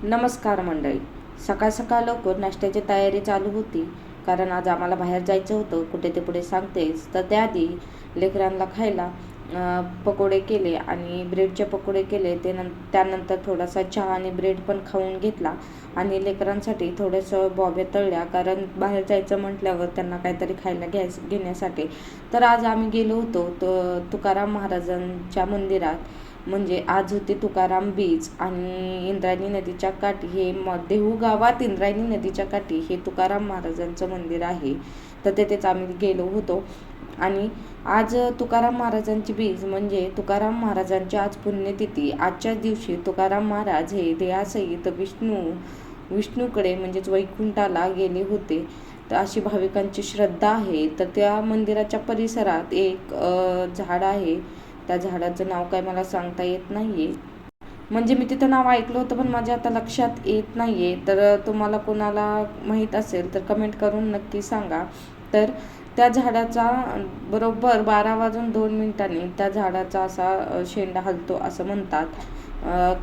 नमस्कार मंडळी. सकाळ सकाळ लवकर नाश्त्याची तयारी चालू होती, कारण आज आम्हाला बाहेर जायचं होतं. कुठे ते पुढे सांगतेच. तर त्याआधी लेकरांना खायला पकोडे केले आणि ब्रेडचे पकोडे केले. त्यानंतर थोडासा चहा आणि ब्रेड पण खाऊन घेतला आणि लेकरांसाठी थोडंसं बॉब्या तळल्या, कारण बाहेर जायचं म्हटल्यावर त्यांना काहीतरी खायला घेण्यासाठी. तर आज आम्ही गेलो होतो तुकाराम महाराजांच्या मंदिरात. म्हणजे आज होते तुकाराम बीच आणि इंद्रायणी नदीच्या काठी देहू गावात इंद्रायणी नदीच्या काठी हे तुकाराम महाराजांचं मंदिर आहे. तर तेथेच आम्ही गेलो होतो. आणि आज तुकाराम महाराजांची बीज म्हणजे तुकाराम महाराजांची आज पुण्यतिथी. आजच्याच दिवशी तुकाराम महाराज हे देहासहित विष्णूकडे म्हणजेच वैकुंठाला गेले होते. तर अशी भाविकांची श्रद्धा आहे. तर त्या मंदिराच्या परिसरात एक झाड आहे. त्या झाडाचं नाव काय मला सांगता येत नाही आहे. म्हणजे मी तिथं नाव ऐकलं होतं, पण माझ्या आता लक्षात येत नाही आहे. तर तुम्हाला कोणाला माहीत असेल तर कमेंट करून नक्की सांगा. तर त्या झाडाचा बरोबर 12:02 त्या झाडाचा असा शेंडा हलतो असं म्हणतात.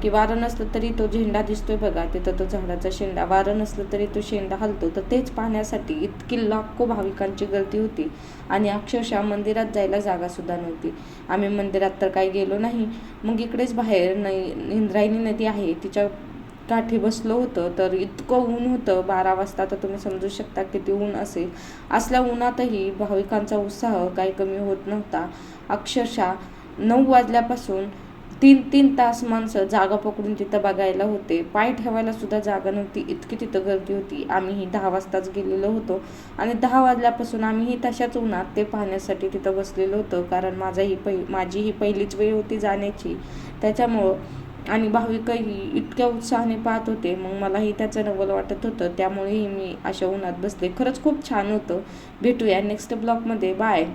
की वारं नसलं तरी तो झेंडा दिसतोय बघा, तिथं तो झाडाचा शेंडा, वारं नसलं तरी तो शेंडा हलतो. तर तेच पाहण्यासाठी इतकी लाखो भाविकांची गर्दी होती आणि अक्षरशः मंदिरात जायला जागासुद्धा नव्हती. आम्ही मंदिरात तर काही गेलो नाही. मग इकडेच बाहेर इंद्रायणी नदी आहे तिच्या काठी बसलो होतं. तर इतकं ऊन होतं 12 वाजता, तर तुम्ही समजू शकता किती ऊन असेल. असल्या उन्हातही भाविकांचा उत्साह काही कमी होत नव्हता. अक्षरशः 9 वाजल्यापासून 3-3 तास माणसं जागा पकडून तिथं बघायला होते. पाय ठेवायला सुद्धा जागा नव्हती, इतकी तिथं गर्दी होती. आम्हीही 10 वाजताच गेलेलो होतो आणि 10 वाजल्यापासून आम्हीही तशाच उन्हात ते पाहण्यासाठी तिथं बसलेलो होतो, कारण माझी ही पहिलीच वेळ होती जाण्याची. त्याच्यामुळं आणि भाविकही इतक्या उत्साहाने पाहत होते. मग मलाही त्याचं नवल वाटत होतं, त्यामुळेही मी अशा उन्हात बसले. खरंच खूप छान होतं. भेटूया नेक्स्ट ब्लॉगमध्ये. बाय.